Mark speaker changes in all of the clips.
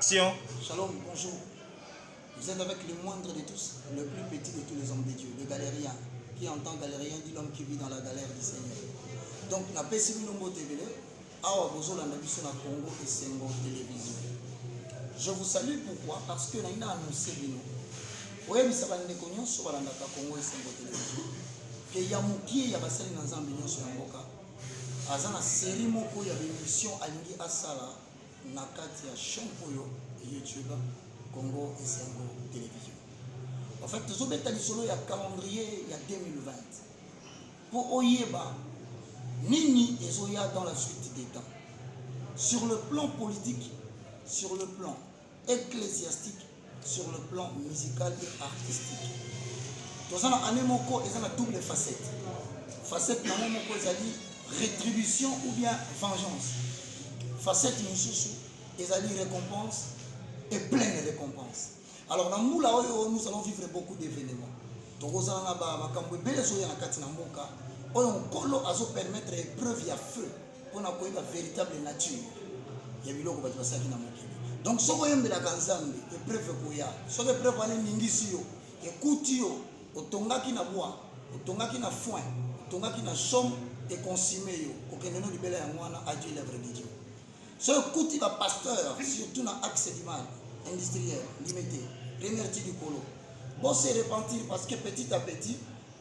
Speaker 1: Action.
Speaker 2: Shalom, bonjour. Vous êtes avec le moindre de tous, le plus petit de tous les hommes de Dieu, le galérien. Qui entend galérien dit l'homme qui vit dans la galère du Seigneur. Donc, na pesi binombo tebele, awa bozolanda biso na Congo et Sengo télévision. Je vous salue pourquoi? Parce que naina annoncé bino. Oye bisaba ndeko nyonso balandaka Congo et Sengo télévision. Que ya mukie ya basali na nzambe nyonso ya mboka. Aza na série moko ya émission alingi asala na kati ya chaîne oyo YouTube Congo et Sengo télévision. En fait, nous avons un calendrier il y a 2020. Pour Oyeba, Nini et Zoya dans la suite des temps. Sur le plan politique, sur le plan ecclésiastique, sur le plan musical et artistique. Nous avons un double facette. Facette, nous avons rétribution ou bien vengeance. Facette, nous avons récompense et pleine récompense. Alors, dans Moula, nous allons vivre beaucoup d'événements. Donc, nous allons permettre épreuve à feu pour la véritable nature. Donc, si vous avez la épreuve, si vous avez une écoute, otongaki na bois, otongaki na foin, otongaki na chaume et consumé, okendeno libela ya mwana adieu l'œuvre de Dieu. Si vous écoutez le pasteur, surtout dans l'axe du mal, industriel, limité, remercie du colo. Bon, c'est repentir parce que petit à petit,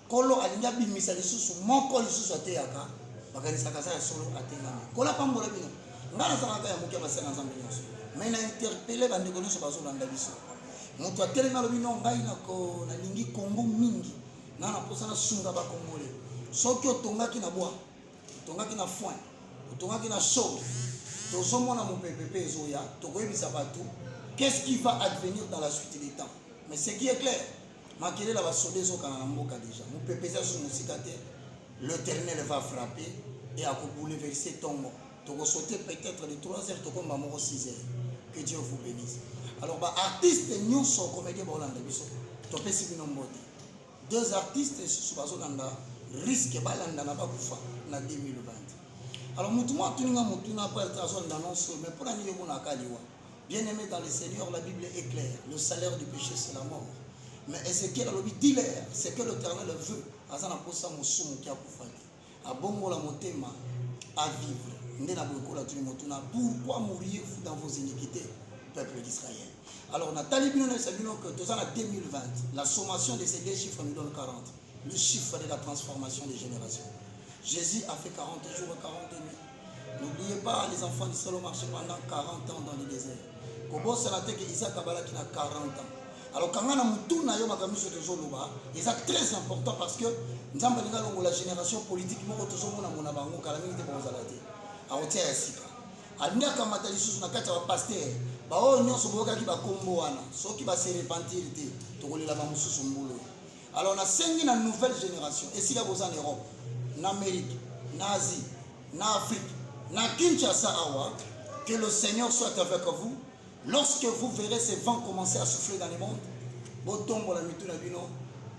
Speaker 2: colo a l'ingénieur bimisa les sous, mon col sous à théâtre, bagani sakasa solo à théâtre. Cola pas mon bien. Ngana sakaka ya mukia basana nzambe nyonso. Mais na interpeller bande kono so bazo landa biso. Moto atelema lobino ngai na ko na lingi Congo mingi. Na na posana sunga ba Congolais. Soki otongaki na bois, otongaki na foin, otongaki na chaude. Qu'est-ce qui va advenir dans la suite des temps? Mais ce qui est clair, l'Éternel va frapper et à bouleverser ton mot. Tu vas sauter peut-être de 3 heures, tu vas 6 heures. Que Dieu vous bénisse. Alors, artistes, nous sommes comédiens pour l'Inde. Deux artistes risquent en 2020. Alors, bien aimé dans le Seigneur, la Bible est claire. Le salaire du péché, c'est la mort. Mais Ézéchiel a dit c'est que l'Éternel veut. À vivre. Pourquoi mourriez-vous dans vos iniquités, peuple d'Israël? Alors, Nathalie Binoné, c'est que en 2020, la sommation de ces deux chiffres nous donne 40. Le chiffre de la transformation des générations. Jésus a fait 40 jours et 40 nuits. N'oubliez pas, les enfants d'Israël ont marché pendant 40 ans dans le désert. Kobo Salate que Isaac Kabala qui a 40 ans. Alors quand on a tout na yo makamiso tozoloba, c'est très important parce que nzamba linga longo la génération politique moko tozomona mona bango kala mingi te bozalate. Aotia ya sika. Alinga kamata lisusu na kati ya pasteur. Ba o nyonso boka ki ba kombo wana. Soki ba se repentir te, tokolela ba mususu mbulu. Alors on a 5 na nouvelle génération. Et si la boza en Europe, en Amérique, en Asie, en Afrique, en Kinshasa awa, que le Seigneur soit avec vous. Lorsque vous verrez ces vents commencer à souffler dans le monde, botombo la mitu na bino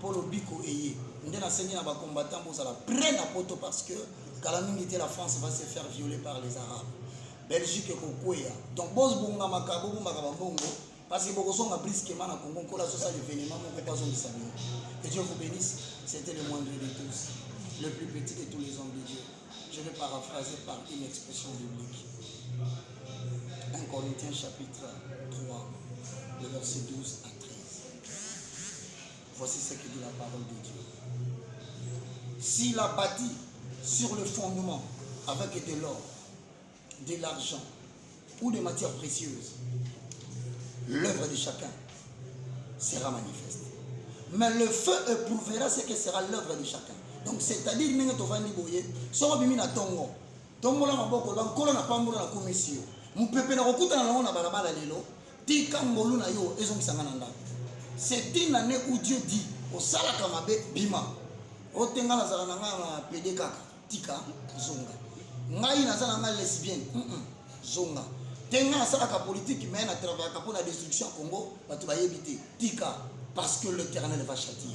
Speaker 2: polo biko eye. Ndena Seigneur na ba combattant bozala prenne à poto parce que calamité la France va se faire violer par les Arabes. Belgique et Kokoya. Donc boz bonga makabo bonga bongo parce que bokoso nga brisquement na Congo kola so ça l'événement mon pas on disabino. Que Dieu vous bénisse. C'était le moindre de tous, le plus petit de tous les hommes de Dieu. Je vais paraphraser par une expression biblique. 1 Corinthiens chapitre 3, le verset 12 à 13. Voici ce que dit la parole de Dieu. S'il a bâti sur le fondement avec de l'or, de l'argent ou des matières précieuses, l'œuvre de chacun sera manifeste. Mais le feu éprouvera ce que sera l'œuvre de chacun. Donc c'est-à-dire que tu vas niboyer, soit bimi na tongo, tongo la maboko, bankolo na pambola na komisio. Mupepe na kokuta na na balabala lelo, tika ngolu na yo ezongisanga na ndako. C'est une année où Dieu dit, au salaka mabe bima. O tenga na zala na nga pede kaka, tika zonga. Ngai na zala nga lesbienne, zonga. Tenga na salaka politique mais na travailler pour la destruction Congo, batu ba yebite, tika parce que l'Éternel va châtier.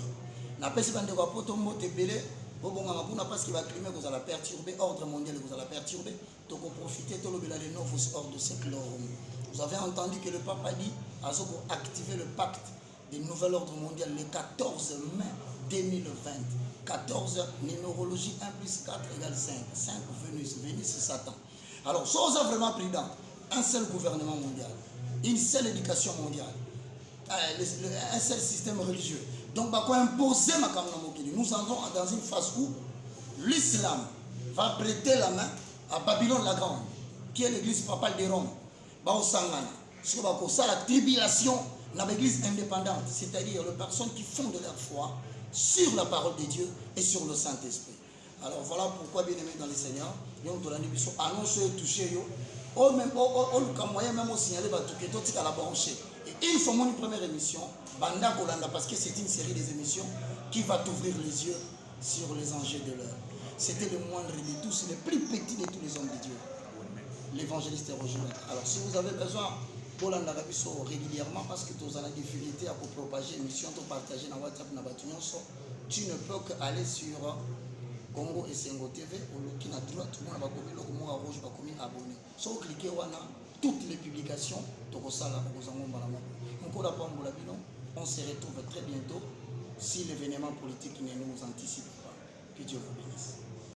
Speaker 2: Na pesi bande ko potombo tebele. Parce qu'il va crimer, vous allez perturber, ordre mondial, vous allez perturber. Donc, profitez de l'obéla les novos hors de cette lorme. Vous avez entendu que le pape a dit, pour activer le pacte du nouvel ordre mondial le 14 mai 2020. 14, numérologie 1 plus 4 égale 5. 5 Vénus, Vénus c'est Satan. Alors, chose vraiment prudent, un seul gouvernement mondial, une seule éducation mondiale, un seul système religieux. Donc, imposer ma nous entrons dans une phase où l'islam va prêter la main à Babylone la Grande, qui est l'église papale de Rome. C'est la tribulation dans l'église indépendante, c'est-à-dire les personnes qui fondent leur foi sur la parole de Dieu et sur le Saint-Esprit. Alors voilà pourquoi, bien aimé dans le Seigneur, nous avons annoncé et touché, on moyen même signaler à la branche. Et une fois mon première émission, parce que c'est une série des émissions qui va t'ouvrir les yeux sur les enjeux de l'heure. C'était le moindre de tous, le plus petit de tous les hommes de Dieu, l'évangéliste Roger. Alors si vous avez besoin, régulièrement, parce que tu as la difficulté à propager l'émission, à partager dans WhatsApp, tu ne peux qu'aller sur Congo et Sengo TV, qui n'a droit, tout le monde va commis, le mot rouge va commis abonné. Si vous cliquez, toutes les publications, on se retrouve très bientôt si l'événement politique ne nous anticipe pas. Que Dieu vous bénisse.